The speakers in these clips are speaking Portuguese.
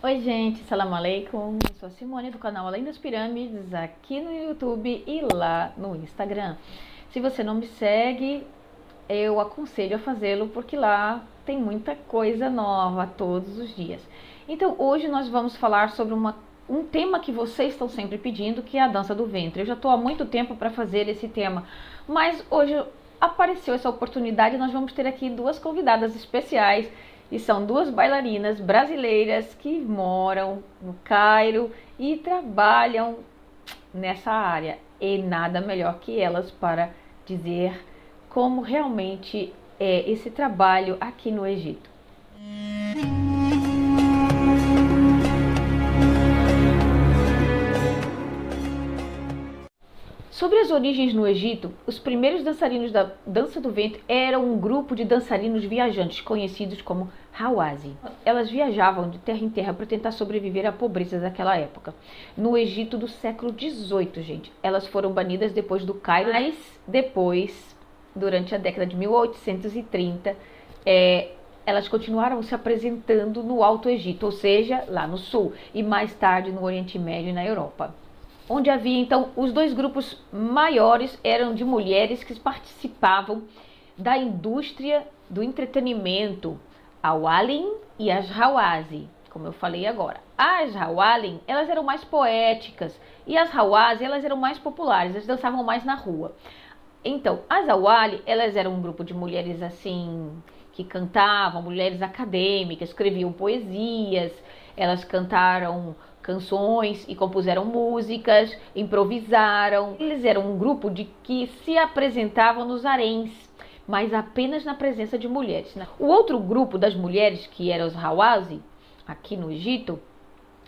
Oi gente, salam aleikum, eu sou a Simone do canal Além das Pirâmides, aqui no YouTube e lá no Instagram. Se você não me segue, eu aconselho a fazê-lo porque lá tem muita coisa nova todos os dias. Então hoje nós vamos falar sobre um tema que vocês estão sempre pedindo, que é a dança do ventre. Eu já estou há muito tempo para fazer esse tema, mas hoje apareceu essa oportunidade e nós vamos ter aqui duas convidadas especiais. E são duas bailarinas brasileiras que moram no Cairo e trabalham nessa área. E nada melhor que elas para dizer como realmente é esse trabalho aqui no Egito. Sobre as origens no Egito, os primeiros dançarinos da dança do ventre eram um grupo de dançarinos viajantes conhecidos como Hawazi. Elas viajavam de terra em terra para tentar sobreviver à pobreza daquela época. No Egito do século XVIII, gente. Elas foram banidas depois do Cairo, mas depois, durante a década de 1830, elas continuaram se apresentando no Alto Egito, ou seja, lá no sul, e mais tarde no Oriente Médio e na Europa. Onde havia então os dois grupos maiores eram de mulheres que participavam da indústria do entretenimento, a Walin e as Hawazi, como eu falei agora. As Hawalin, elas eram mais poéticas e as Hawazi, elas eram mais populares, elas dançavam mais na rua. Então, as Hawali, elas eram um grupo de mulheres assim que cantavam, mulheres acadêmicas, escreviam poesias, elas cantaram canções e compuseram músicas, improvisaram. Eles eram um grupo de que se apresentavam nos haréns, mas apenas na presença de mulheres. O outro grupo das mulheres, que eram os Hawazi, aqui no Egito,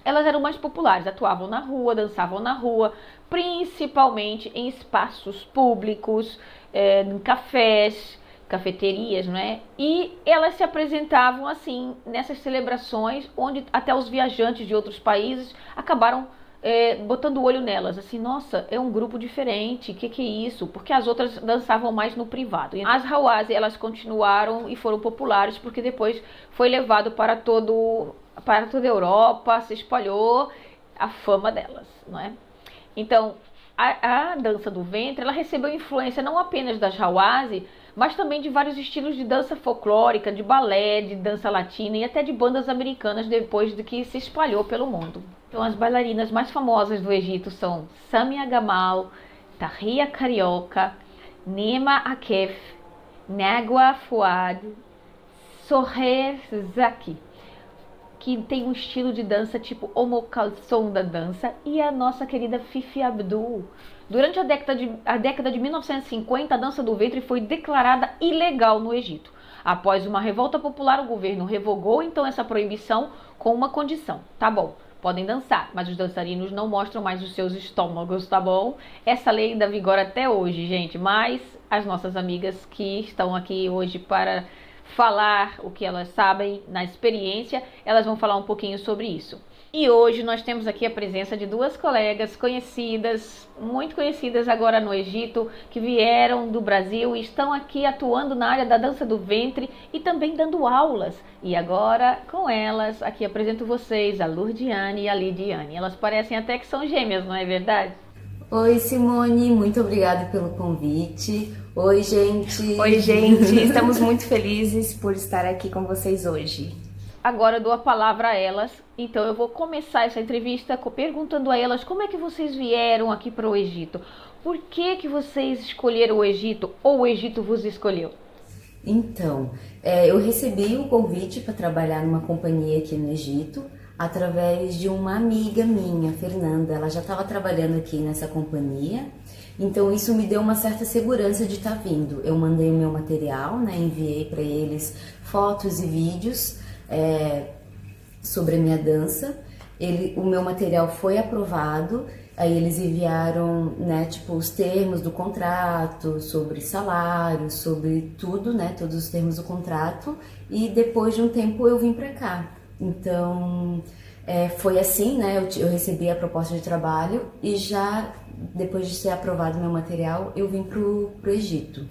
elas eram mais populares, atuavam na rua, dançavam na rua, principalmente em espaços públicos, em cafés, cafeterias, não é? E elas se apresentavam assim nessas celebrações, onde até os viajantes de outros países acabaram botando o olho nelas, assim, nossa, é um grupo diferente, o que é isso? Porque as outras dançavam mais no privado. As Hawazi, elas continuaram e foram populares porque depois foi levado para toda a Europa, se espalhou a fama delas, não é? Então, a dança do ventre, ela recebeu influência não apenas das Hawazi, mas também de vários estilos de dança folclórica, de balé, de dança latina e até de bandas americanas depois de que se espalhou pelo mundo. Então as bailarinas mais famosas do Egito são Samia Gamal, Tahia Carioca, Nima Akef, Negwa Fuad, Soher Zaki, que tem um estilo de dança tipo Omo Kalson da dança, e a nossa querida Fifi Abdul. Durante a década de 1950, a dança do ventre foi declarada ilegal no Egito. Após uma revolta popular, o governo revogou então essa proibição com uma condição. Tá bom, podem dançar, mas os dançarinos não mostram mais os seus estômagos, tá bom? Essa lei ainda vigora até hoje, gente, mas as nossas amigas que estão aqui hoje para falar o que elas sabem na experiência, elas vão falar um pouquinho sobre isso. E hoje nós temos aqui a presença de duas colegas conhecidas, muito conhecidas agora no Egito, que vieram do Brasil e estão aqui atuando na área da dança do ventre e também dando aulas. E agora, com elas, aqui apresento vocês a Lourdiane e a Lidiane. Elas parecem até que são gêmeas, não é verdade? Oi, Simone, muito obrigada pelo convite. Oi, gente. Oi, gente. Estamos muito felizes por estar aqui com vocês hoje. Agora eu dou a palavra a elas, então eu vou começar essa entrevista perguntando a elas como é que vocês vieram aqui para o Egito. Por que vocês escolheram o Egito ou o Egito vos escolheu? Então, eu recebi o convite para trabalhar numa companhia aqui no Egito através de uma amiga minha, Fernanda. Ela já estava trabalhando aqui nessa companhia, então isso me deu uma certa segurança de estar vindo. Eu mandei o meu material, né, enviei para eles fotos e vídeos sobre a minha dança. O meu material foi aprovado, aí eles enviaram, né, tipo, os termos do contrato, sobre salário, sobre tudo, né, todos os termos do contrato, e depois de um tempo eu vim para cá. Então, foi assim, né, eu recebi a proposta de trabalho e já depois de ser aprovado meu material, eu vim pro Egito.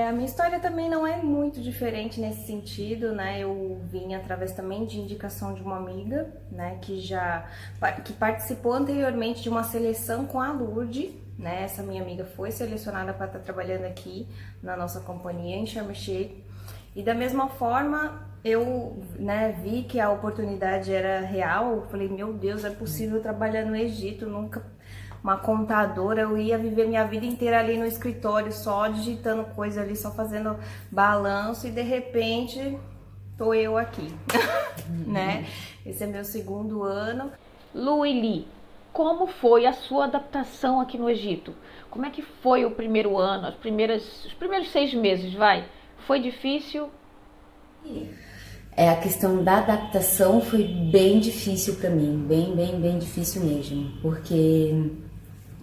A minha história também não é muito diferente nesse sentido, né? Eu vim através também de indicação de uma amiga, né? Que participou anteriormente de uma seleção com a Lourdes, né? Essa minha amiga foi selecionada para estar trabalhando aqui na nossa companhia em Sharm el-Sheikh. E da mesma forma, eu, né, vi que a oportunidade era real. Eu falei, meu Deus, é possível trabalhar no Egito, nunca... Uma contadora, eu ia viver minha vida inteira ali no escritório, só digitando coisa ali, só fazendo balanço, e de repente tô eu aqui, né? Esse é meu segundo ano. Lu e Li, como foi a sua adaptação aqui no Egito? Como é que foi o primeiro ano, os primeiros 6 meses, vai? Foi difícil? A questão da adaptação foi bem difícil para mim, bem difícil mesmo, porque...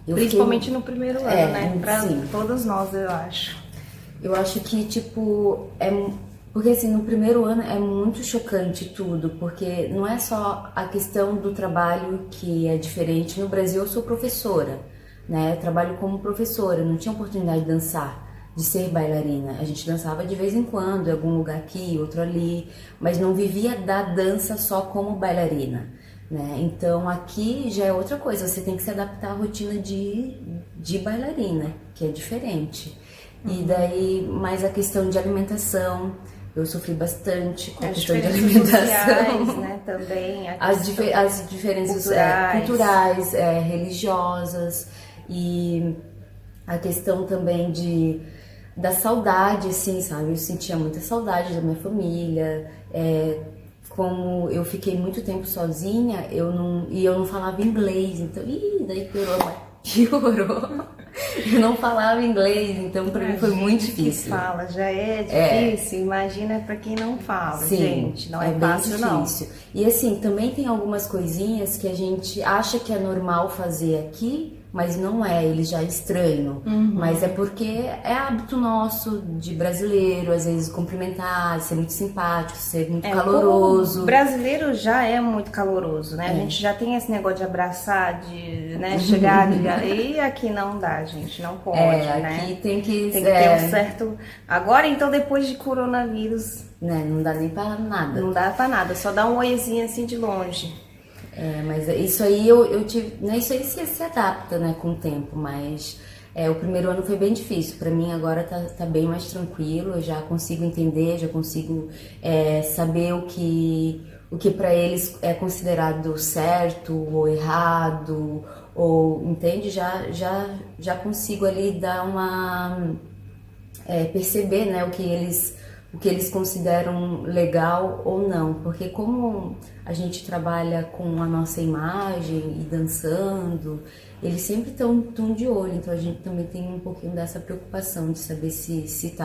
Principalmente no primeiro ano, né? Pra sim. todos nós, eu acho. Eu acho que, tipo, porque assim, no primeiro ano é muito chocante tudo, porque não é só a questão do trabalho que é diferente. No Brasil eu sou professora, né? Eu trabalho como professora, não tinha oportunidade de dançar, de ser bailarina. A gente dançava de vez em quando, em algum lugar aqui, outro ali, mas não vivia da dança só como bailarina. Né? Então aqui já é outra coisa, você tem que se adaptar à rotina de bailarina, que é diferente. E daí, mais a questão de alimentação, eu sofri bastante com a questão de alimentação. Sociais, né, também. As diferenças culturais, religiosas, e a questão também da saudade, assim, sabe? Eu sentia muita saudade da minha família, como eu fiquei muito tempo sozinha, eu não falava inglês, então, daí piorou. Eu não falava inglês, então pra mim foi muito difícil. Que fala, já é difícil, imagina pra quem não fala. Sim, gente, não é fácil não. E assim, também tem algumas coisinhas que a gente acha que é normal fazer aqui, mas não é, eles já estranham. Mas é porque é hábito nosso de brasileiro, às vezes cumprimentar, ser muito simpático, ser muito caloroso. O brasileiro já é muito caloroso, né? A gente já tem esse negócio de abraçar, de chegar, e aqui não dá, gente, não pode, né? Aqui tem que ter um certo... Agora, então, depois de coronavírus... Né, não dá nem pra nada. Não dá pra nada, só dá um oizinho assim de longe. Mas isso aí eu tive, né, isso aí se adapta, né, com o tempo, mas o primeiro ano foi bem difícil. Para mim agora tá bem mais tranquilo, eu já consigo entender, já consigo saber o que para eles é considerado certo ou errado, ou entende, já consigo ali dar uma perceber, né, o que eles consideram legal ou não, porque como a gente trabalha com a nossa imagem e dançando, eles sempre estão de olho, então a gente também tem um pouquinho dessa preocupação de saber se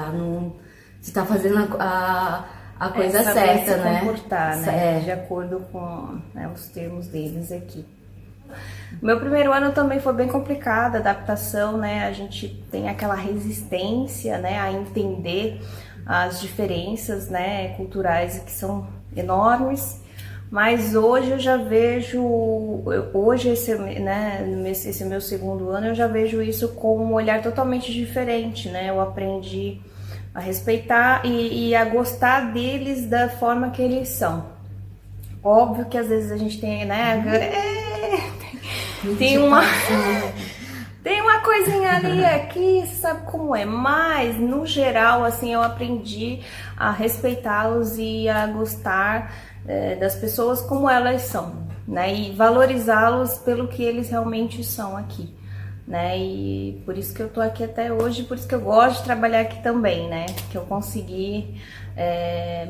tá fazendo a coisa certa, se né? Comportar, né? De acordo com os termos deles aqui. Meu primeiro ano também foi bem complicado, a adaptação, né? A gente tem aquela resistência, né, a entender as diferenças, né, culturais que são enormes, mas hoje eu já vejo, esse meu segundo ano, eu já vejo isso com um olhar totalmente diferente, né? Eu aprendi a respeitar e a gostar deles da forma que eles são. Óbvio que às vezes a gente tem, né, tem uma coisinha ali, aqui, você sabe como é, mas no geral, assim, eu aprendi a respeitá-los e a gostar das pessoas como elas são, né, e valorizá-los pelo que eles realmente são aqui, né, e por isso que eu tô aqui até hoje, por isso que eu gosto de trabalhar aqui também, né, que eu consegui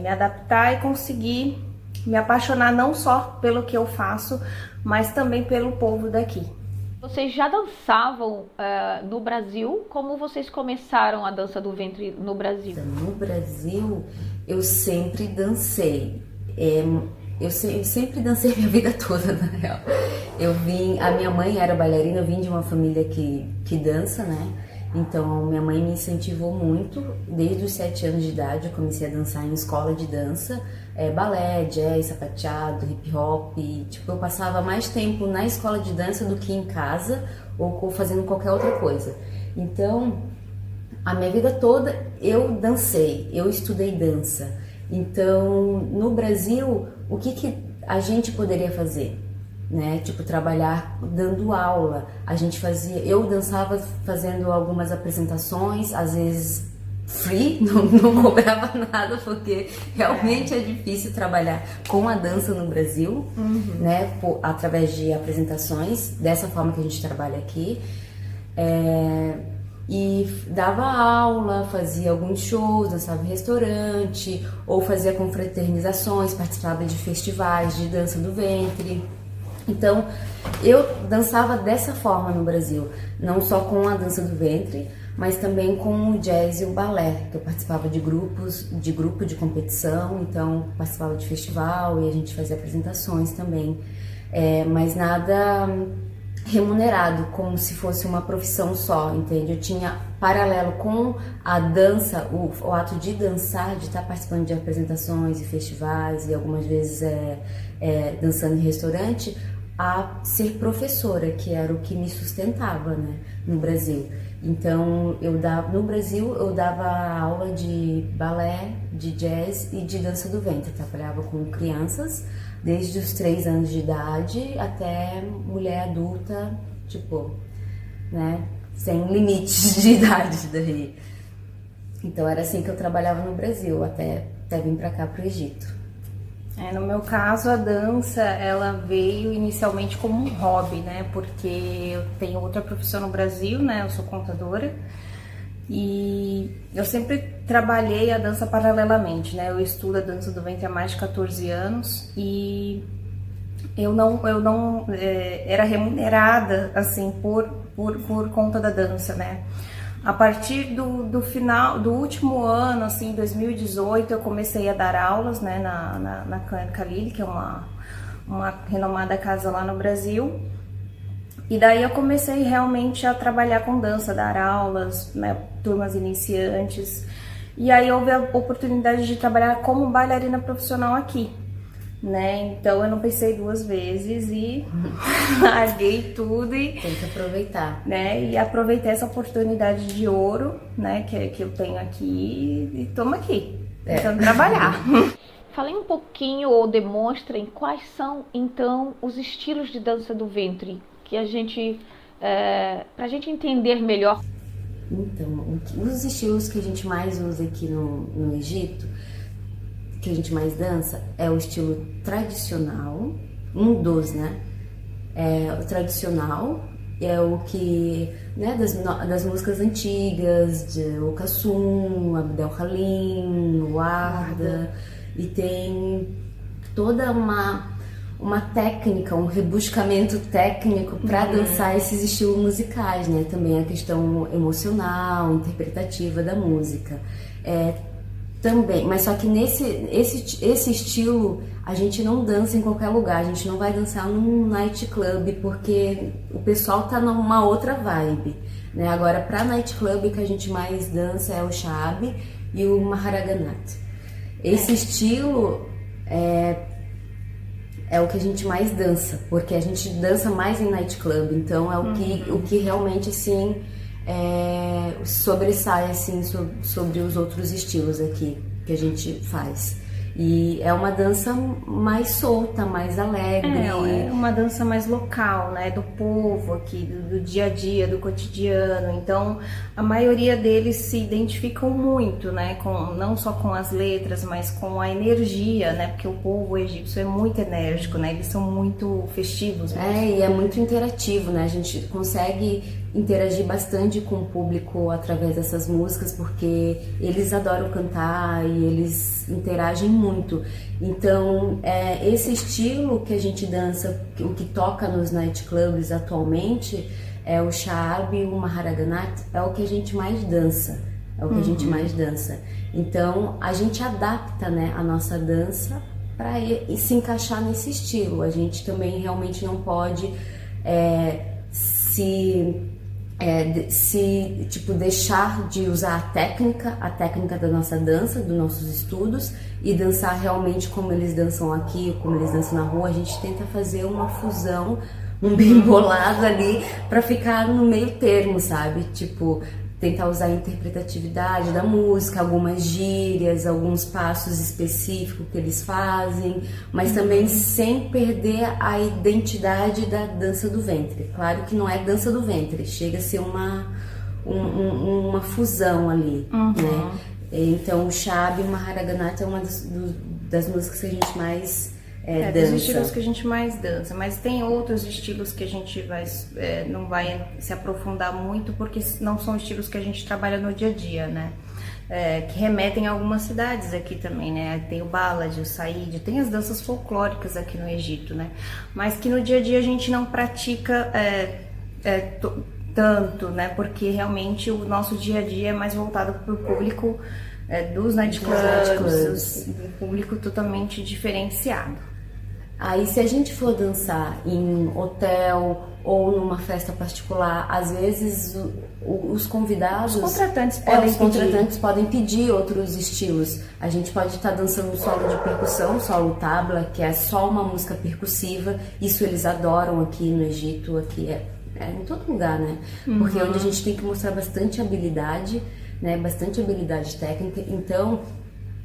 me adaptar e consegui me apaixonar não só pelo que eu faço, mas também pelo povo daqui. Vocês já dançavam no Brasil? Como vocês começaram a dança do ventre no Brasil? No Brasil, eu sempre dancei. Eu sempre dancei a minha vida toda, na real. A minha mãe era bailarina, eu vim de uma família que dança, né? Então, minha mãe me incentivou muito. Desde os 7 anos de idade, eu comecei a dançar em escola de dança. Balé, jazz, sapateado, hip hop. Tipo, eu passava mais tempo na escola de dança do que em casa ou fazendo qualquer outra coisa. Então, A minha vida toda eu dancei, eu estudei dança. Então, no Brasil, o que a gente poderia fazer? Né? Tipo, trabalhar dando aula. Eu dançava fazendo algumas apresentações, às vezes free, não cobrava nada, porque realmente é difícil trabalhar com a dança no Brasil, né? Através de apresentações, dessa forma que a gente trabalha aqui. E dava aula, fazia alguns shows, dançava em restaurante, ou fazia confraternizações, participava de festivais de dança do ventre. Então, eu dançava dessa forma no Brasil, não só com a dança do ventre, mas também com o jazz e o balé, que eu participava de grupo de competição, então participava de festival e a gente fazia apresentações também, mas nada remunerado, como se fosse uma profissão só, entende? Eu tinha paralelo com a dança, o ato de dançar, de estar participando de apresentações e festivais e algumas vezes dançando em restaurante, a ser professora, que era o que me sustentava, né, no Brasil. Então, no Brasil eu dava aula de balé, de jazz e de dança do ventre. Trabalhava com crianças, desde os 3 anos de idade até mulher adulta, tipo, né, sem limites de idade daí. Então era assim que eu trabalhava no Brasil, até vir pra cá, pro Egito. No meu caso, a dança, ela veio inicialmente como um hobby, né? Porque eu tenho outra profissão no Brasil, né? Eu sou contadora e eu sempre trabalhei a dança paralelamente, né? Eu estudo a dança do ventre há mais de 14 anos e eu não era remunerada, assim, por conta da dança, né? A partir do final do último ano, assim, 2018, eu comecei a dar aulas, né, na Khan Khalili, que é uma renomada casa lá no Brasil. E daí eu comecei realmente a trabalhar com dança, dar aulas, né, turmas iniciantes. E aí houve a oportunidade de trabalhar como bailarina profissional aqui, né? Então eu não pensei 2 vezes e larguei tudo e tem que aproveitar, né? E aproveitei essa oportunidade de ouro, né? Que eu tenho aqui e estamos aqui, tentando trabalhar. Falem um pouquinho ou demonstrem quais são então os estilos de dança do ventre que a gente, pra gente entender melhor. Então, os estilos que a gente mais usa aqui no Egito, que a gente mais dança, é o estilo tradicional, né? O tradicional é o que, né, das músicas antigas, de o Kassum, Abdel Halim, o Warda, e tem toda uma técnica, um rebuscamento técnico para dançar esses estilos musicais, né? Também a questão emocional, interpretativa da música. Também, mas só que esse estilo a gente não dança em qualquer lugar, a gente não vai dançar num nightclub porque o pessoal tá numa outra vibe, né? Agora, pra nightclub que a gente mais dança é o Shaabi e o Maharaganat. Esse estilo é o que a gente mais dança, porque a gente dança mais em nightclub, então é o que realmente assim sobressai assim sobre os outros estilos aqui que a gente faz. E é uma dança mais solta, mais alegre. É uma dança mais local, né? Do povo aqui, do dia a dia, do cotidiano. Então, a maioria deles se identificam muito, né? Não só com as letras, mas com a energia, né? Porque o povo egípcio é muito enérgico, né? Eles são muito festivos. E é muito interativo, né? A gente consegue interagir bastante com o público através dessas músicas, porque eles adoram cantar e eles interagem muito. Então, esse estilo que a gente dança, o que toca nos nightclubs atualmente, é o Shaabi, o Maharaganat, é o que a gente mais dança. Então, a gente adapta, né, a nossa dança para se encaixar nesse estilo. A gente também realmente não pode deixar de usar a técnica da nossa dança, dos nossos estudos, e dançar realmente como eles dançam aqui, como eles dançam na rua. A gente tenta fazer uma fusão, um bem bolado ali, para ficar no meio termo, sabe? Tipo, tentar usar a interpretatividade da música, algumas gírias, alguns passos específicos que eles fazem, mas também sem perder a identidade da dança do ventre. Claro que não é dança do ventre, chega a ser uma fusão ali, né? Então o Shabby Maharaganatha é uma das músicas que a gente mais dança. Dos estilos que a gente mais dança, mas tem outros estilos que a gente não vai se aprofundar muito, porque não são estilos que a gente trabalha no dia a dia, né? Que remetem a algumas cidades aqui também, né? Tem o Ballad, o Saíd, tem as danças folclóricas aqui no Egito, né? Mas que no dia a dia a gente não pratica tanto, né? Porque realmente o nosso dia a dia é mais voltado para o público dos nightclubs, do público totalmente diferenciado. Aí se a gente for dançar em hotel ou numa festa particular, às vezes os convidados... Os contratantes podem pedir outros estilos. A gente pode estar dançando um solo de percussão, solo tabla, que é só uma música percussiva. Isso eles adoram aqui no Egito, aqui em todo lugar, né? Porque é onde a gente tem que mostrar bastante habilidade, né? Bastante habilidade técnica. Então...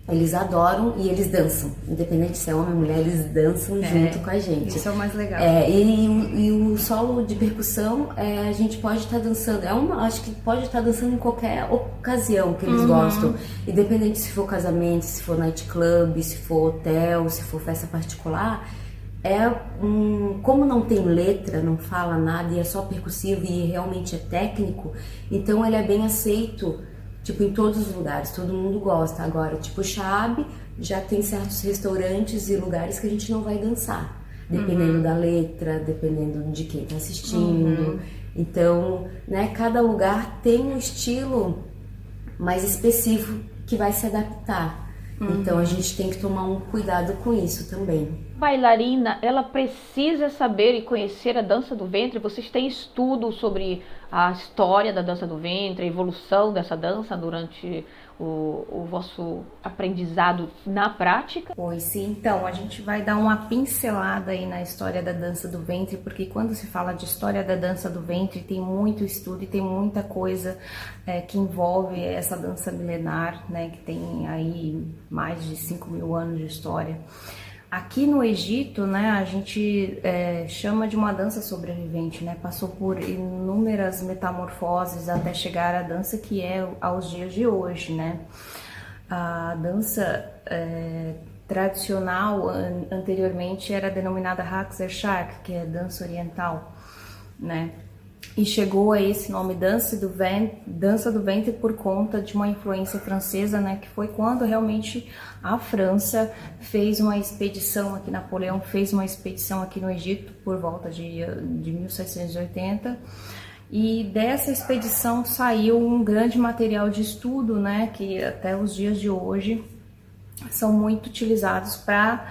eles adoram e eles dançam, independente se é homem ou mulher, eles dançam junto com a gente. Isso é o mais legal. E o solo de percussão, a gente pode estar dançando, acho que pode estar dançando em qualquer ocasião que eles gostam, independente se for casamento, se for nightclub, se for hotel, se for festa particular. Como não tem letra, não fala nada e é só percussivo e realmente é técnico, então ele é bem aceito. Tipo, em todos os lugares, todo mundo gosta. Agora, tipo, o Shabby, já tem certos restaurantes e lugares que a gente não vai dançar. Dependendo da letra, dependendo de quem tá assistindo. Então, né, cada lugar tem um estilo mais específico que vai se adaptar. Então, a gente tem que tomar um cuidado com isso também. Bailarina, ela precisa saber e conhecer a dança do ventre? Vocês têm estudo sobre a história da dança do ventre, a evolução dessa dança durante o vosso aprendizado na prática? Pois sim, então a gente vai dar uma pincelada aí na história da dança do ventre, porque quando se fala de história da dança do ventre tem muito estudo e tem muita coisa que envolve essa dança milenar, né, que tem aí mais de 5.000 anos de história. Aqui no Egito, né, a gente chama de uma dança sobrevivente, né? Passou por inúmeras metamorfoses até chegar à dança que é aos dias de hoje, né? A dança tradicional anteriormente era denominada Raqs Shaq, que é dança oriental, né? E chegou a esse nome dança do ventre por conta de uma influência francesa, né? Que foi quando realmente a França fez uma expedição aqui, Napoleão fez uma expedição aqui no Egito por volta de 1780. E dessa expedição saiu um grande material de estudo, né? Que até os dias de hoje são muito utilizados para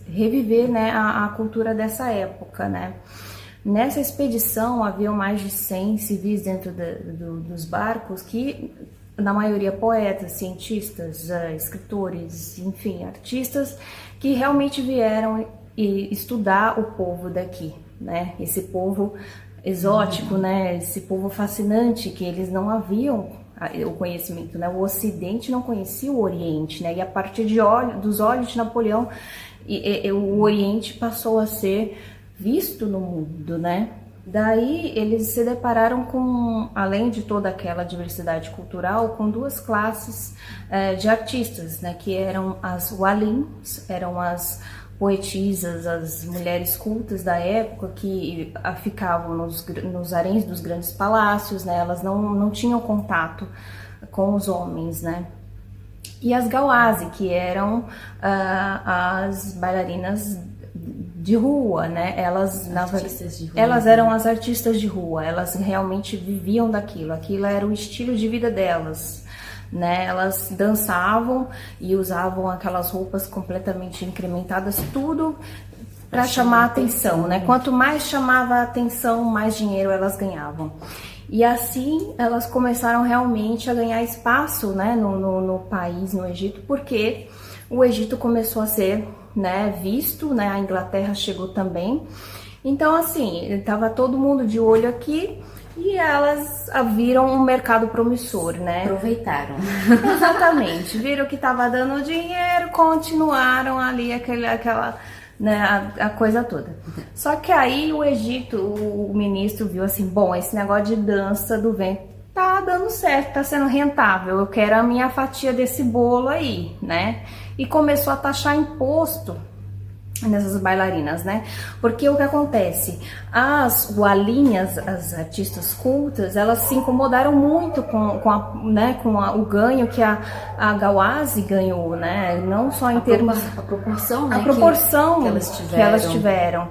reviver, né, a cultura dessa época, né? Nessa expedição haviam mais de 100 civis dentro dos barcos, que na maioria poetas, cientistas, escritores, enfim, artistas, que realmente vieram estudar o povo daqui, né? Esse povo exótico, né? Esse povo fascinante que eles não haviam o conhecimento, né? O Ocidente não conhecia o Oriente, né? E a partir dos olhos de Napoleão, o Oriente passou a ser visto no mundo, né? Daí eles se depararam com, além de toda aquela diversidade cultural, com duas classes de artistas, né? Que eram as walins, eram as poetisas, as mulheres cultas da época que ficavam nos haréns dos grandes palácios, né? Elas não tinham contato com os homens, né? E as gawazi, que eram as bailarinas de rua, né? Elas eram as artistas de rua, elas realmente viviam daquilo, aquilo era o estilo de vida delas, né? Elas dançavam e usavam aquelas roupas completamente incrementadas, tudo para chamar a atenção, né? Quanto mais chamava a atenção, mais dinheiro elas ganhavam. E assim elas começaram realmente a ganhar espaço, né, no país, no Egito, porque o Egito começou a ser, né, visto, né, a Inglaterra chegou também. Então, assim, estava todo mundo de olho aqui E elas viram um mercado promissor, né? Aproveitaram. Exatamente. Viram que estava dando dinheiro, continuaram ali aquela, né, a coisa toda. Só que aí o Egito, o ministro viu assim, bom, esse negócio de dança do ventre tá dando certo, tá sendo rentável, eu quero a minha fatia desse bolo aí, né? E começou a taxar imposto nessas bailarinas, né? Porque o que acontece? As gualinhas, as artistas cultas, elas se incomodaram muito com o ganho que a Gawase ganhou, né? Não só em termos... A proporção, né? A proporção que elas tiveram.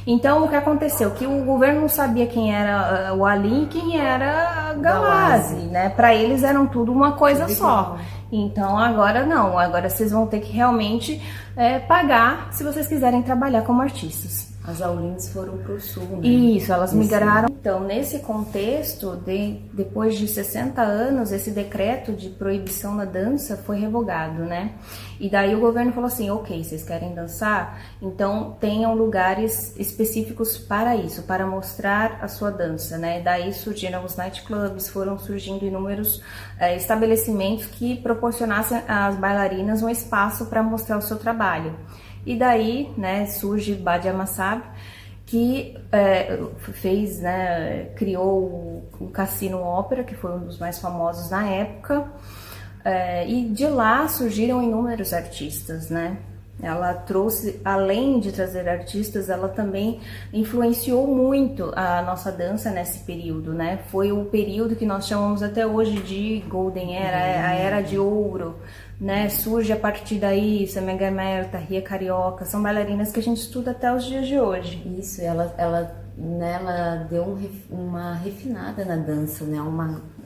Então, o que aconteceu? Que o governo não sabia quem era o Ali e quem era a Gawase, né? Para eles eram tudo uma coisa só. Então, agora não. Agora vocês vão ter que realmente pagar se vocês quiserem trabalhar como artistas. As Aulins foram para o sul, né? Isso, elas migraram. Então, nesse contexto, depois de 60 anos, esse decreto de proibição da dança foi revogado, né? E daí o governo falou assim, ok, vocês querem dançar? Então, tenham lugares específicos para isso, para mostrar a sua dança, né? Daí surgiram os nightclubs, foram surgindo inúmeros estabelecimentos que proporcionassem às bailarinas um espaço para mostrar o seu trabalho. E daí, né, surge Badia Massab, que fez, né, criou o Cassino Ópera, que foi um dos mais famosos na época, e de lá surgiram inúmeros artistas, né? Ela trouxe, além de trazer artistas, ela também influenciou muito a nossa dança nesse período, né? Foi o período que nós chamamos até hoje de Golden Era, a Era de Ouro, né? Surge a partir daí Samia Merta, Tahia Carioca, são bailarinas que a gente estuda até os dias de hoje. Isso, ela deu uma refinada na dança, né?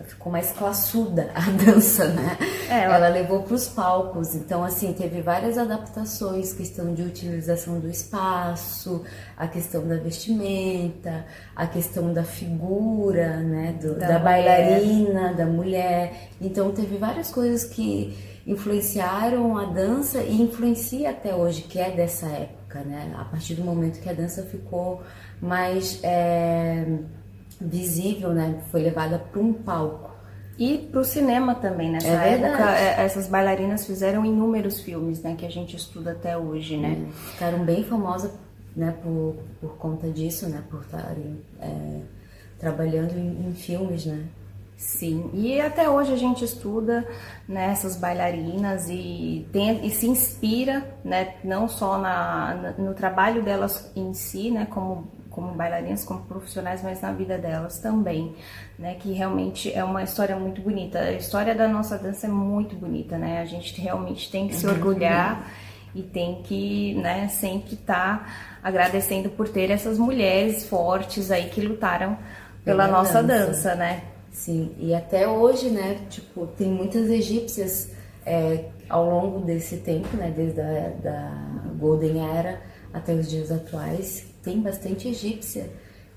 Ficou mais classuda a dança, né? Ela levou para os palcos, então assim, teve várias adaptações, questão de utilização do espaço, a questão da vestimenta, a questão da figura, né? Da bailarina, da mulher, então teve várias coisas que influenciaram a dança e influencia até hoje, que é dessa época, né? A partir do momento que a dança ficou mais visível, né? Foi levada para um palco. E para o cinema também, nessa época, essas bailarinas fizeram inúmeros filmes, né? Que a gente estuda até hoje, né? Ficaram bem famosas, né? Por conta disso, né? Por estarem trabalhando em filmes, né? Sim, e até hoje a gente estuda, né, essas bailarinas e se inspira, né, não só no trabalho delas em si, né, como bailarinas, como profissionais, mas na vida delas também, né, que realmente é uma história muito bonita. A história da nossa dança é muito bonita, né, a gente realmente tem que se orgulhar e tem que, né, sempre estar agradecendo por ter essas mulheres fortes aí que lutaram pela nossa dança, né. Sim, e até hoje, né, tipo, tem muitas egípcias ao longo desse tempo, né, desde da Golden Era até os dias atuais, tem bastante egípcia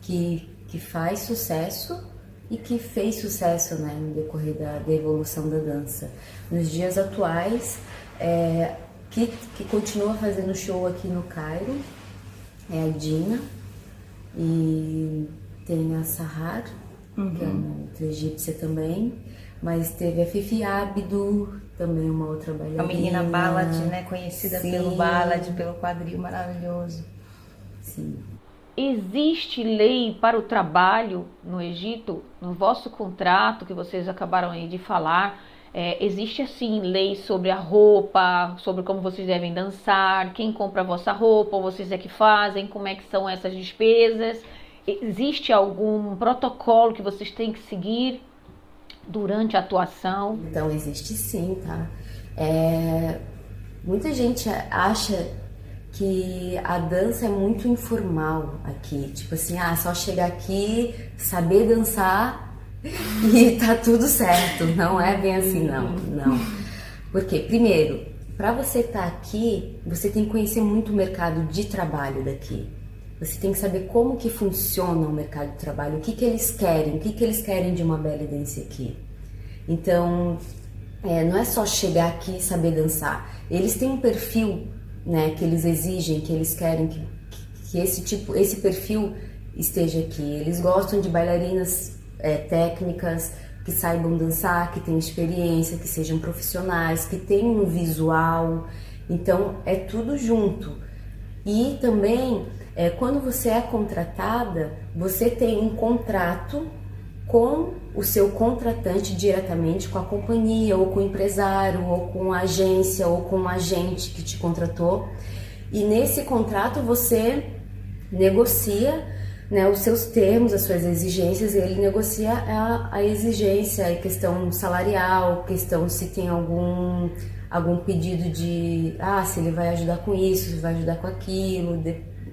que faz sucesso e que fez sucesso, né, no decorrer da evolução da dança. Nos dias atuais, que continua fazendo show aqui no Cairo, é a Dina, e tem a Sahar, que é uma outra egípcia também, mas teve a Fifi Abdu, também uma outra bailarina. A menina Balad, né, conhecida pelo Balad, pelo quadril maravilhoso. Sim. Existe lei para o trabalho no Egito? No vosso contrato que vocês acabaram aí de falar, existe assim lei sobre a roupa, sobre como vocês devem dançar, quem compra a vossa roupa, ou vocês é que fazem, como é que são essas despesas? Existe algum protocolo que vocês têm que seguir durante a atuação? Então, existe sim, tá? Muita gente acha que a dança é muito informal aqui. Tipo assim, só chegar aqui, saber dançar e tá tudo certo. Não é bem assim, não. Porque, primeiro, para você estar aqui, você tem que conhecer muito o mercado de trabalho daqui. Você tem que saber como que funciona o mercado de trabalho, o que eles querem, o que eles querem de uma belly dance aqui. Então, não é só chegar aqui e saber dançar. Eles têm um perfil, né, que eles exigem, que eles querem que esse perfil esteja aqui. Eles gostam de bailarinas técnicas, que saibam dançar, que tenham experiência, que sejam profissionais, que tenham um visual. Então, é tudo junto. E também, quando você é contratada, você tem um contrato com o seu contratante diretamente, com a companhia, ou com o empresário, ou com a agência, ou com o agente que te contratou. E nesse contrato você negocia, né, os seus termos, as suas exigências. Ele negocia a exigência, a questão salarial, questão se tem algum pedido de, se ele vai ajudar com isso, se vai ajudar com aquilo,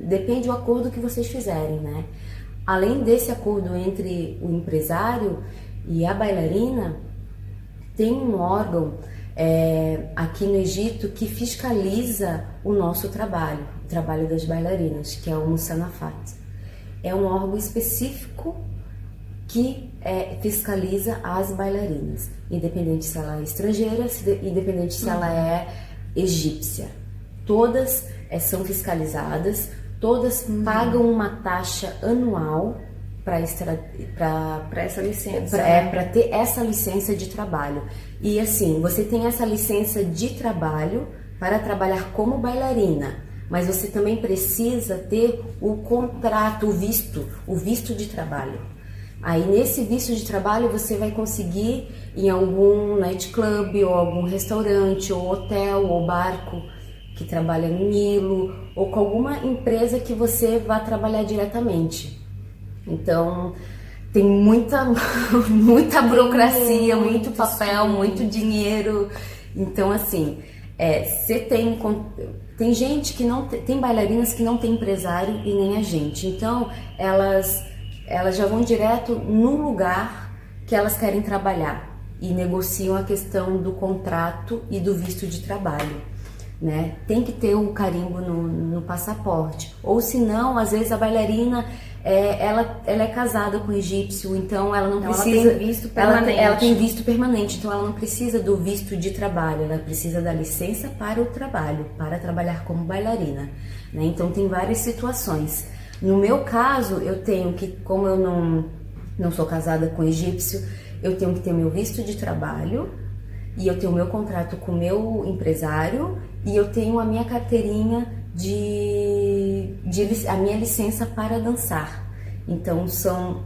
depende do acordo que vocês fizerem, né? Além desse acordo entre o empresário e a bailarina, tem um órgão aqui no Egito que fiscaliza o nosso trabalho, o trabalho das bailarinas, que é o Musanafat. É um órgão específico que fiscaliza as bailarinas, independente se ela é estrangeira, independente se ela é egípcia. Todas são fiscalizadas, todas pagam uma taxa anual para essa licença, para ter essa licença de trabalho. E assim, você tem essa licença de trabalho para trabalhar como bailarina, mas você também precisa ter o contrato, o visto de trabalho. Aí nesse visto de trabalho você vai conseguir em algum nightclub, ou algum restaurante, ou hotel, ou barco que trabalha no Nilo, ou com alguma empresa que você vá trabalhar diretamente. Então tem muita burocracia, muito papel, muito dinheiro. Então assim, você tem gente que não tem bailarinas que não tem empresário e nem agente. Então elas já vão direto no lugar que elas querem trabalhar e negociam a questão do contrato e do visto de trabalho, né? Tem que ter um carimbo no passaporte, ou senão, às vezes a bailarina ela é casada com o egípcio, então ela não precisa. Ela tem visto permanente. Ela tem visto permanente, então ela não precisa do visto de trabalho, ela precisa da licença para o trabalho, para trabalhar como bailarina, né? Então tem várias situações. No meu caso, eu tenho que, como eu não sou casada com egípcio, eu tenho que ter meu visto de trabalho, e eu tenho meu contrato com o meu empresário, e eu tenho a minha carteirinha a minha licença para dançar. Então são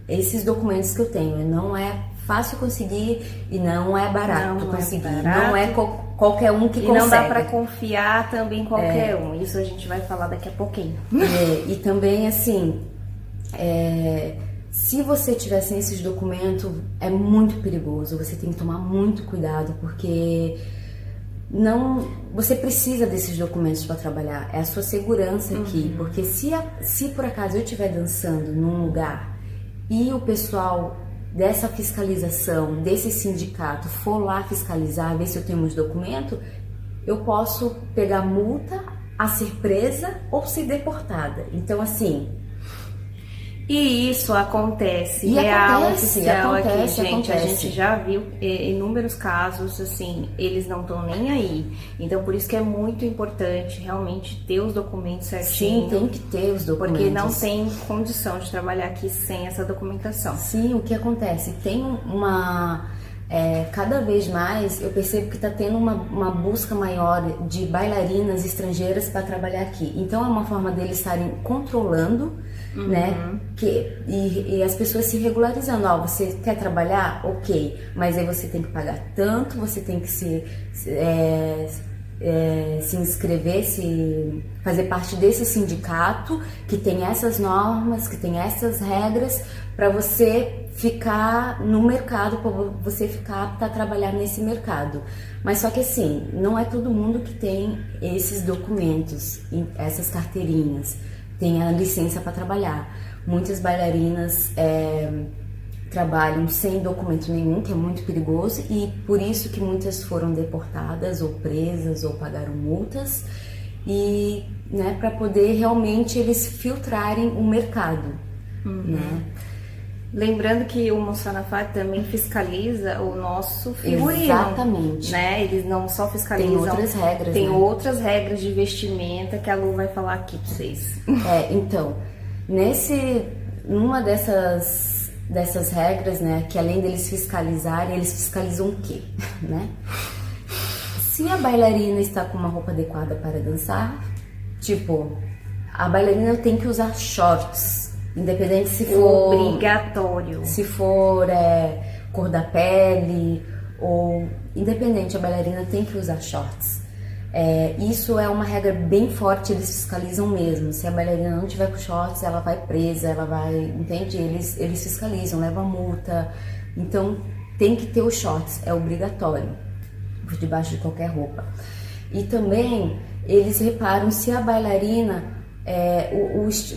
esses documentos que eu tenho. Não é fácil conseguir e não é barato conseguir. Não é qualquer um que consegue. E não dá para confiar também em qualquer um. Isso a gente vai falar daqui a pouquinho. E também assim, se você tiver sem esses documentos, é muito perigoso. Você tem que tomar muito cuidado, porque você precisa desses documentos para trabalhar. É a sua segurança aqui. Porque se por acaso eu estiver dançando num lugar e o pessoal dessa fiscalização, desse sindicato, for lá fiscalizar, ver se eu tenho meus documentos, eu posso pegar multa, a ser presa ou ser deportada. Então assim... E isso acontece, oficial aqui, gente. A gente já viu inúmeros casos, assim, eles não estão nem aí. Então, por isso que é muito importante realmente ter os documentos certinho. Sim, tem que ter os documentos. Porque não tem condição de trabalhar aqui sem essa documentação. Sim, o que acontece? Tem cada vez mais eu percebo que está tendo uma busca maior de bailarinas estrangeiras para trabalhar aqui. Então, é uma forma deles estarem controlando, né? E as pessoas se regularizando. Você quer trabalhar? Ok, mas aí você tem que pagar tanto, você tem que se inscrever, fazer parte desse sindicato que tem essas normas, que tem essas regras, para você ficar no mercado, para você ficar apta a trabalhar nesse mercado. Mas só que assim, não é todo mundo que tem esses documentos, essas carteirinhas, tem a licença para trabalhar. Muitas bailarinas trabalham sem documento nenhum, que é muito perigoso, e por isso que muitas foram deportadas ou presas ou pagaram multas, e né, para poder realmente eles filtrarem o mercado, né? Lembrando que o Musanafat também fiscaliza o nosso figurino. Exatamente. Né? Eles não só fiscalizam... Tem outras regras, Tem outras regras de vestimenta que a Lu vai falar aqui pra vocês. Então, numa dessas regras, né, que além deles fiscalizarem, eles fiscalizam o quê, né? Se a bailarina está com uma roupa adequada para dançar, tipo, a bailarina tem que usar shorts, independente se for... Obrigatório. Se for cor da pele, ou... Independente, a bailarina tem que usar shorts. Isso é uma regra bem forte, eles fiscalizam mesmo. Se a bailarina não tiver com shorts, ela vai presa, ela vai... Entende? Eles fiscalizam, levam multa. Então, tem que ter os shorts, é obrigatório, por debaixo de qualquer roupa. E também, eles reparam se a bailarina...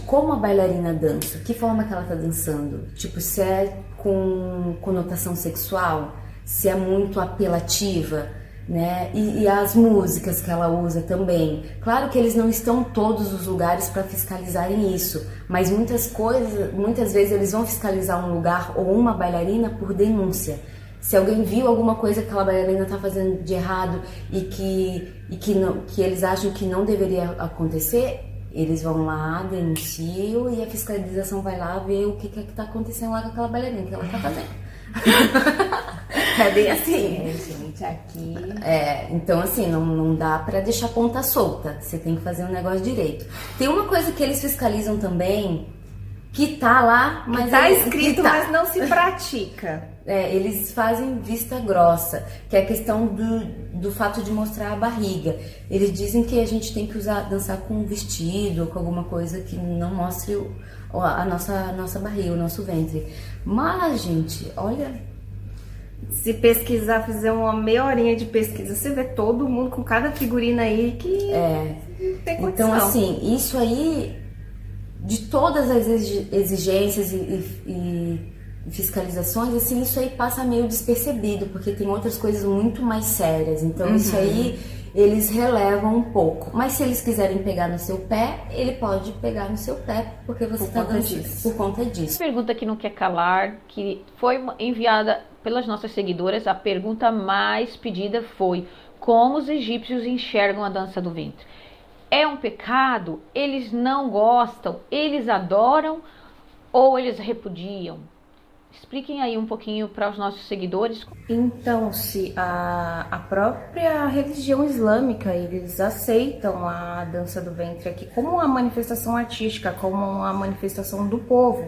como a bailarina dança, que forma que ela tá dançando, tipo, se é com conotação sexual, se é muito apelativa, né, e as músicas que ela usa também. Claro que eles não estão em todos os lugares para fiscalizarem isso, mas muitas vezes eles vão fiscalizar um lugar ou uma bailarina por denúncia. Se alguém viu alguma coisa que aquela bailarina tá fazendo de errado e que eles acham que não deveria acontecer, eles vão lá, denunciam e a fiscalização vai lá ver o que tá acontecendo lá com aquela bailarina, o que ela tá fazendo. É bem assim. Gente, aqui... Então assim, não dá pra deixar ponta solta, você tem que fazer um negócio direito. Tem uma coisa que eles fiscalizam também, que tá lá, mas... Tá escrito, mas não se pratica. Eles fazem vista grossa, que é a questão do fato de mostrar a barriga. Eles dizem que a gente tem que dançar com um vestido, com alguma coisa que não mostre a nossa barriga, o nosso ventre. Mas, gente, olha... Se pesquisar, fizer uma meia horinha de pesquisa, você vê todo mundo com cada figurina aí que não tem condição. Então, assim, isso aí, de todas as exigências e fiscalizações, assim, isso aí passa meio despercebido, porque tem outras coisas muito mais sérias. Então, isso aí eles relevam um pouco. Mas se eles quiserem pegar no seu pé, ele pode pegar no seu pé, porque você está dando por conta disso. Pergunta que não quer calar, que foi enviada pelas nossas seguidoras. A pergunta mais pedida foi: como os egípcios enxergam a dança do ventre? É um pecado? Eles não gostam? Eles adoram? Ou eles repudiam? Expliquem aí um pouquinho para os nossos seguidores. Então, se a própria religião islâmica, eles aceitam a dança do ventre aqui como uma manifestação artística, como uma manifestação do povo.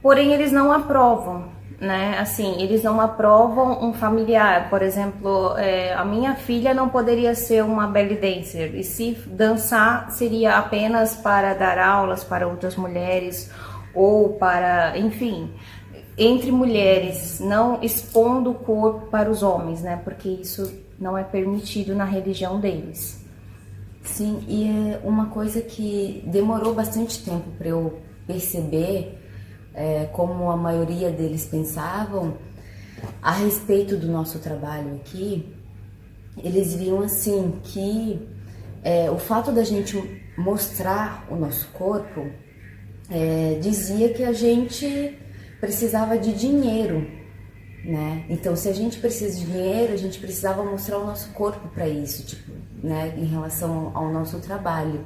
Porém, eles não aprovam, né? Assim, eles não aprovam um familiar. Por exemplo, a minha filha não poderia ser uma belly dancer. E se dançar, seria apenas para dar aulas para outras mulheres ou para, enfim... entre mulheres, não expondo o corpo para os homens, né? Porque isso não é permitido na religião deles. Sim, e é uma coisa que demorou bastante tempo para eu perceber, como a maioria deles pensavam, a respeito do nosso trabalho aqui. Eles viam assim que o fato da gente mostrar o nosso corpo dizia que a gente precisava de dinheiro, né? Então, se a gente precisa de dinheiro, a gente precisava mostrar o nosso corpo para isso, tipo, né? Em relação ao nosso trabalho.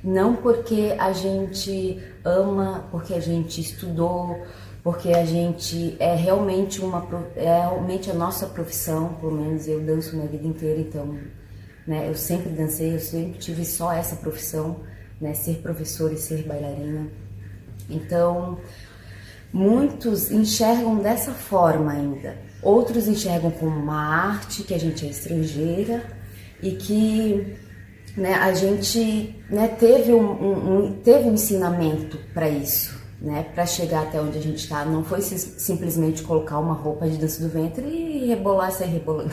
Não porque a gente ama, porque a gente estudou, porque a gente é realmente a nossa profissão. Pelo menos eu danço minha vida inteira, então, né? Eu sempre dancei, eu sempre tive só essa profissão, né? Ser professora e ser bailarina. Então, muitos enxergam dessa forma ainda. Outros enxergam como uma arte, que a gente é estrangeira e que, né, a gente, né, teve um ensinamento para isso, né, para chegar até onde a gente está. Não foi simplesmente colocar uma roupa de dança do ventre e rebolar e sair rebolando.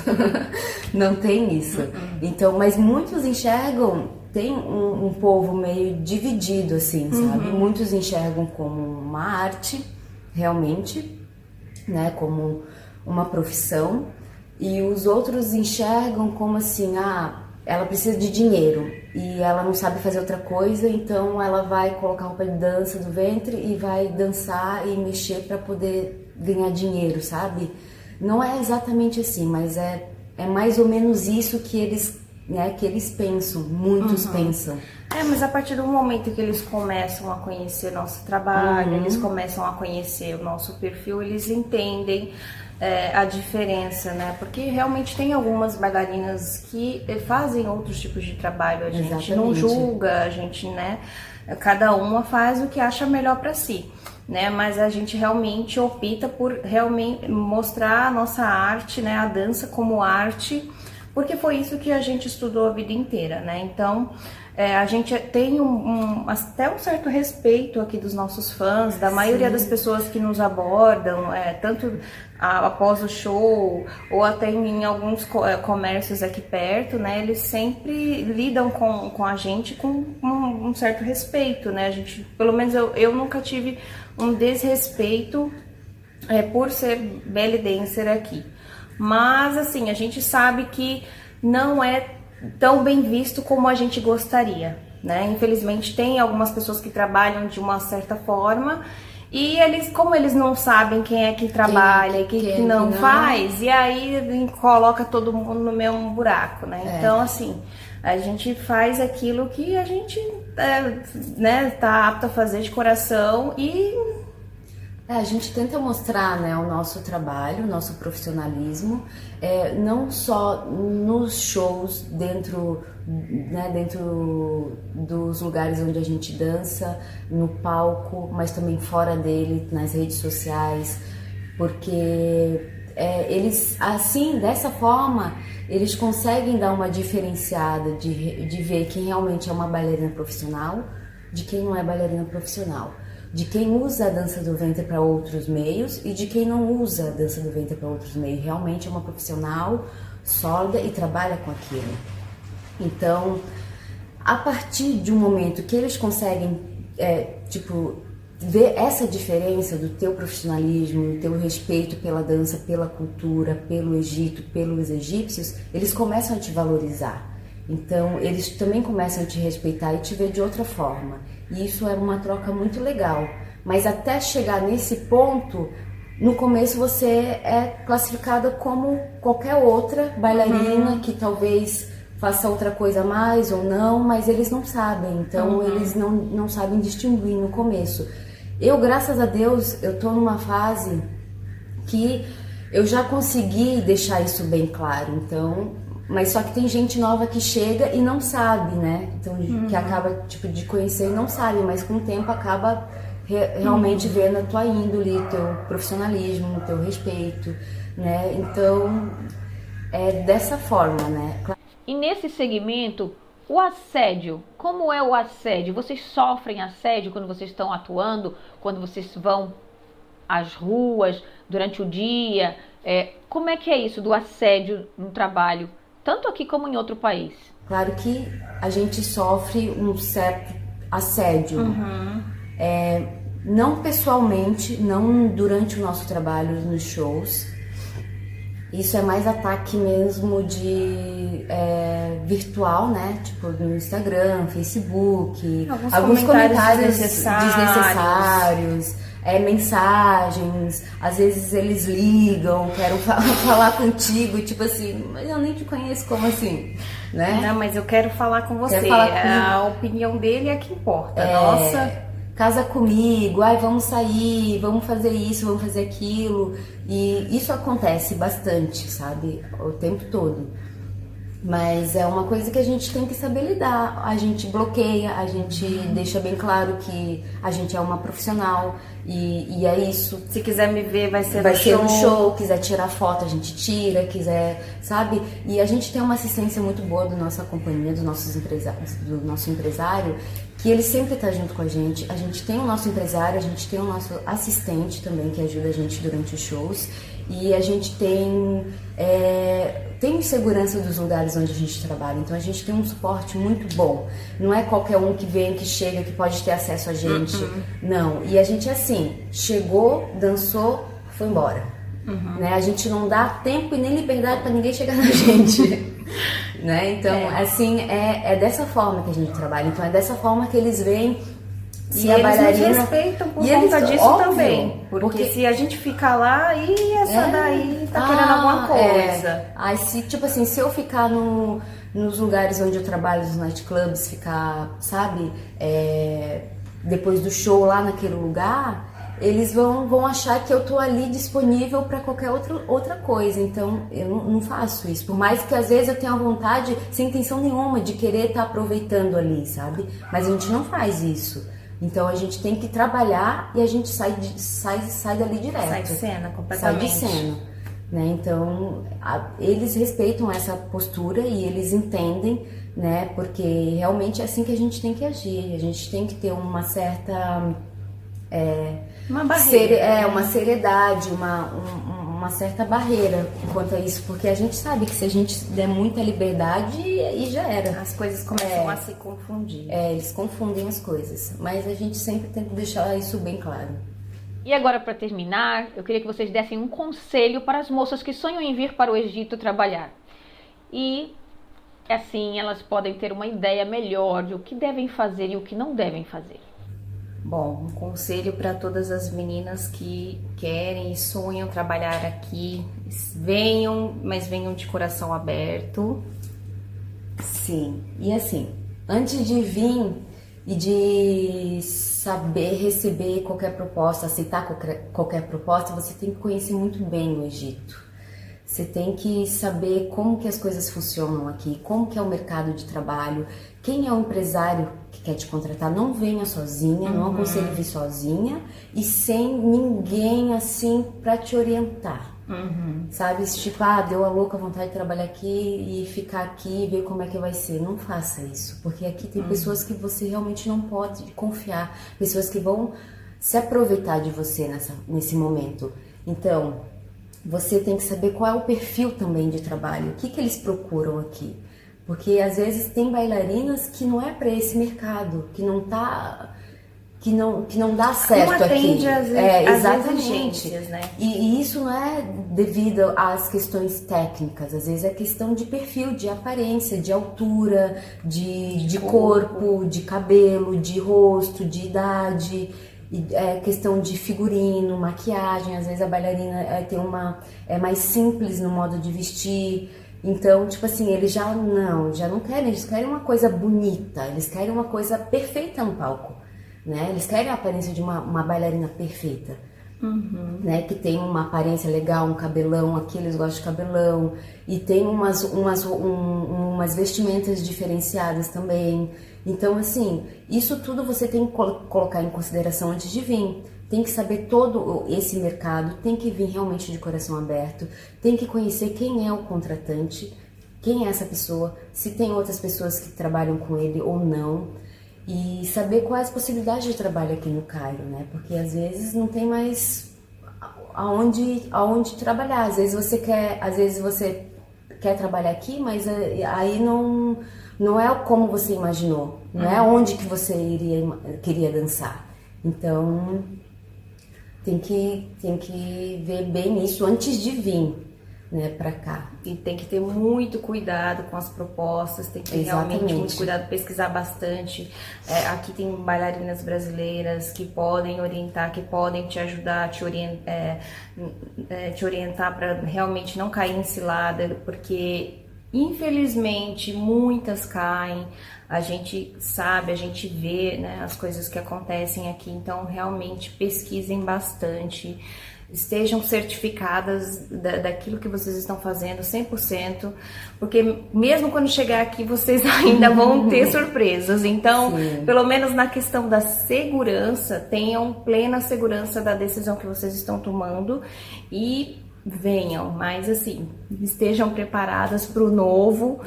Não tem isso. Então, mas muitos enxergam, tem um povo meio dividido, assim, sabe? Muitos enxergam como uma arte, realmente, né, como uma profissão, e os outros enxergam como assim, ela precisa de dinheiro e ela não sabe fazer outra coisa, então ela vai colocar roupa de dança do ventre e vai dançar e mexer para poder ganhar dinheiro, sabe? Não é exatamente assim, mas é mais ou menos isso que eles né, que eles pensam, muitos pensam. Mas a partir do momento que eles começam a conhecer nosso trabalho, eles começam a conhecer o nosso perfil, eles entendem a diferença, né? Porque realmente tem algumas bailarinas que fazem outros tipos de trabalho, a gente não julga, a gente, né? Cada uma faz o que acha melhor para si, né? Mas a gente realmente opta por realmente mostrar a nossa arte, né? A dança como arte, porque foi isso que a gente estudou a vida inteira, né? Então, a gente tem até um certo respeito aqui dos nossos fãs, da maioria das pessoas que nos abordam, tanto após o show ou até em alguns comércios aqui perto, né? Eles sempre lidam com a gente com um certo respeito, né? A gente, pelo menos eu nunca tive um desrespeito por ser belly dancer aqui. Mas, assim, a gente sabe que não é tão bem visto como a gente gostaria, né? Infelizmente tem algumas pessoas que trabalham de uma certa forma e como eles não sabem quem é que trabalha e quem não faz, e aí coloca todo mundo no mesmo buraco, né? Então, assim, a gente faz aquilo que a gente né, tá apto a fazer de coração e a gente tenta mostrar, né, o nosso trabalho, o nosso profissionalismo, não só nos shows, dentro dos lugares onde a gente dança, no palco, mas também fora dele, nas redes sociais, porque eles, assim, dessa forma, eles conseguem dar uma diferenciada de ver quem realmente é uma bailarina profissional de quem não é bailarina profissional, de quem usa a dança do ventre para outros meios e de quem não usa a dança do ventre para outros meios. Realmente é uma profissional sólida e trabalha com aquilo. Então, a partir de um momento que eles conseguem, ver essa diferença do teu profissionalismo, do teu respeito pela dança, pela cultura, pelo Egito, pelos egípcios, eles começam a te valorizar. Então, eles também começam a te respeitar e te ver de outra forma. E isso é uma troca muito legal. Mas até chegar nesse ponto, no começo você é classificada como qualquer outra bailarina que talvez faça outra coisa a mais ou não, mas eles não sabem. Então, eles não sabem distinguir no começo. Eu, graças a Deus, eu tô numa fase que eu já consegui deixar isso bem claro. Então... Mas só que tem gente nova que chega e não sabe, né? Então, que acaba, de conhecer e não sabe, mas com o tempo acaba realmente vendo a tua índole, teu profissionalismo, teu respeito, né? Então, é dessa forma, né? E nesse segmento, o assédio, como é o assédio? Vocês sofrem assédio quando vocês estão atuando, quando vocês vão às ruas, durante o dia? Como é que é isso do assédio no trabalho? Tanto aqui como em outro país. Claro que a gente sofre um certo assédio. Não pessoalmente, não durante o nosso trabalho nos shows. Isso é mais ataque mesmo de virtual, né? Tipo no Instagram, Facebook. Alguns comentários desnecessários. Mensagens, às vezes eles ligam, quero falar contigo, tipo assim, mas eu nem te conheço, como assim, né? Não, mas eu quero falar com você, a opinião dele é que importa, nossa. Casa comigo, vamos sair, vamos fazer isso, vamos fazer aquilo, e isso acontece bastante, sabe, o tempo todo. Mas é uma coisa que a gente tem que saber lidar. A gente bloqueia, a gente deixa bem claro que a gente é uma profissional e é isso. Se quiser me ver, vai ser no show. Quiser tirar foto, a gente tira, quiser, sabe? E a gente tem uma assistência muito boa da nossa companhia, do nosso empresário, que ele sempre está junto com a gente. A gente tem o nosso empresário, a gente tem o nosso assistente também, que ajuda a gente durante os shows. E a gente tem segurança dos lugares onde a gente trabalha, então a gente tem um suporte muito bom. Não é qualquer um que vem, que chega, que pode ter acesso a gente. Não, e a gente assim, chegou, dançou, foi embora. Né? A gente não dá tempo e nem liberdade para ninguém chegar na gente. Né? Então, assim, é dessa forma que a gente trabalha. Então é dessa forma que eles veem. E eles nos respeitam por conta disso também. Porque se a gente ficar lá, essa daí tá querendo alguma coisa. Se eu ficar nos lugares onde eu trabalho, nos nightclubs, ficar, sabe, depois do show lá naquele lugar, eles vão achar que eu tô ali disponível para qualquer outra coisa. Então eu não faço isso, por mais que às vezes eu tenha vontade, sem intenção nenhuma, de querer estar aproveitando ali, sabe, mas a gente não faz isso. Então a gente tem que trabalhar e a gente sai dali direto. Sai de cena, completamente. Sai de cena, né? Então eles respeitam essa postura e eles entendem, né? Porque realmente é assim que a gente tem que agir. A gente tem que ter uma certa uma barreira, uma seriedade, uma certa barreira quanto a isso, porque a gente sabe que se a gente der muita liberdade, aí já era. As coisas começam a se confundir. Eles confundem as coisas, mas a gente sempre tem que deixar isso bem claro. E agora, para terminar, eu queria que vocês dessem um conselho para as moças que sonham em vir para o Egito trabalhar. E assim elas podem ter uma ideia melhor de o que devem fazer e o que não devem fazer. Bom, um conselho para todas as meninas que querem e sonham trabalhar aqui: venham, mas venham de coração aberto. Sim, e assim, antes de vir e de saber receber qualquer proposta, aceitar qualquer proposta, você tem que conhecer muito bem o Egito. Você tem que saber como que as coisas funcionam aqui, como que é o mercado de trabalho, quem é o empresário que quer te contratar. Não venha sozinha, não aconselho vir sozinha e sem ninguém assim para te orientar. Sabe, tipo, deu a louca vontade de trabalhar aqui e ficar aqui e ver como é que vai ser. Não faça isso, porque aqui tem pessoas que você realmente não pode confiar, pessoas que vão se aproveitar de você nesse momento. Então, você tem que saber qual é o perfil também de trabalho, o que eles procuram aqui. Porque às vezes tem bailarinas que não é para esse mercado, que não dá certo não atende aqui. Exatamente. Né? E isso não é devido às questões técnicas, às vezes é questão de perfil, de aparência, de altura, de corpo, de cabelo, de rosto, de idade. Questão de figurino, maquiagem. Às vezes a bailarina é mais simples no modo de vestir. Então, tipo assim, eles já não querem, eles querem uma coisa bonita, eles querem uma coisa perfeita no palco, né? Eles querem a aparência de uma bailarina perfeita, né? Que tem uma aparência legal, um cabelão, aqui eles gostam de cabelão, e tem umas vestimentas diferenciadas também. Então, assim, isso tudo você tem que colocar em consideração antes de vir. Tem que saber todo esse mercado, tem que vir realmente de coração aberto, tem que conhecer quem é o contratante, quem é essa pessoa, se tem outras pessoas que trabalham com ele ou não, e saber quais as possibilidades de trabalho aqui no Cairo, né? Porque às vezes não tem mais aonde trabalhar. Às vezes você quer trabalhar aqui, mas aí não é como você imaginou, não é onde que você queria dançar. Então tem que ver bem isso antes de vir, né, para cá. E tem que ter muito cuidado com as propostas, tem que ter realmente muito cuidado, pesquisar bastante. Aqui tem bailarinas brasileiras que podem orientar, que podem te ajudar, te orientar para realmente não cair em cilada, porque infelizmente muitas caem. A gente sabe, a gente vê, né, as coisas que acontecem aqui. Então realmente pesquisem bastante, estejam certificadas daquilo que vocês estão fazendo 100%, porque mesmo quando chegar aqui vocês ainda vão ter surpresas. Então, pelo menos na questão da segurança, tenham plena segurança da decisão que vocês estão tomando e venham, mas assim, estejam preparadas para o novo,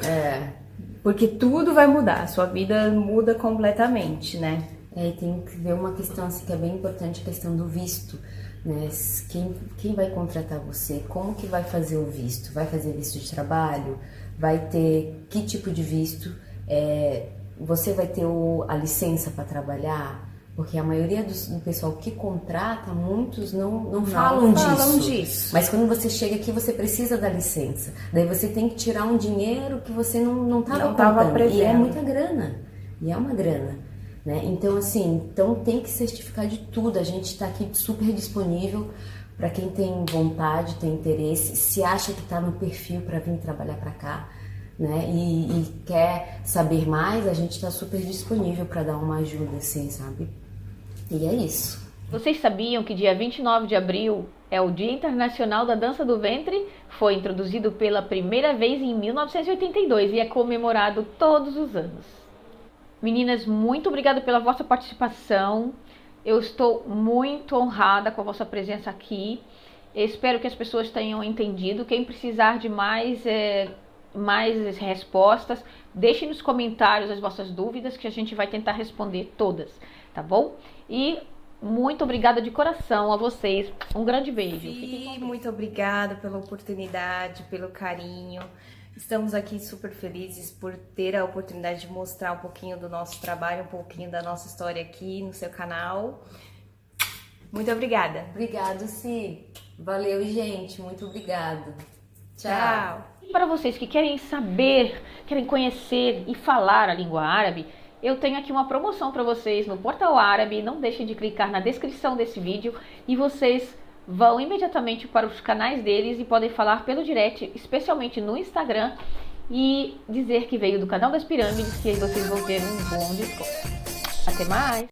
porque tudo vai mudar, sua vida muda completamente, né? E tem que ver uma questão assim, que é bem importante, a questão do visto, né? Quem vai contratar você, como que vai fazer o visto? Vai fazer visto de trabalho? Vai ter que tipo de visto? Você vai ter a licença para trabalhar? Porque a maioria do pessoal que contrata, muitos não falam disso. Mas quando você chega aqui, você precisa da licença. Daí você tem que tirar um dinheiro que você não estava prevendo. E é muita grana. E é uma grana. Né? Então, assim, tem que certificar de tudo. A gente está aqui super disponível para quem tem vontade, tem interesse, se acha que está no perfil para vir trabalhar para cá. né, e quer saber mais, a gente está super disponível para dar uma ajuda, assim, sabe? E é isso. Vocês sabiam que dia 29 de abril é o Dia Internacional da Dança do Ventre? Foi introduzido pela primeira vez em 1982 e é comemorado todos os anos. Meninas, muito obrigada pela vossa participação. Eu estou muito honrada com a vossa presença aqui. Espero que as pessoas tenham entendido. Quem precisar de mais respostas, deixem nos comentários as vossas dúvidas que a gente vai tentar responder todas, tá bom? E muito obrigada de coração a vocês. Um grande beijo. E muito obrigada pela oportunidade, pelo carinho. Estamos aqui super felizes por ter a oportunidade de mostrar um pouquinho do nosso trabalho, um pouquinho da nossa história aqui no seu canal. Muito obrigada. Obrigado, Si. Valeu, gente. Muito obrigada. Tchau. E para vocês que querem saber, querem conhecer e falar a língua árabe, eu tenho aqui uma promoção para vocês no Portal Árabe. Não deixem de clicar na descrição desse vídeo e vocês vão imediatamente para os canais deles e podem falar pelo direct, especialmente no Instagram, e dizer que veio do canal das Pirâmides, que aí vocês vão ter um bom desconto. Até mais!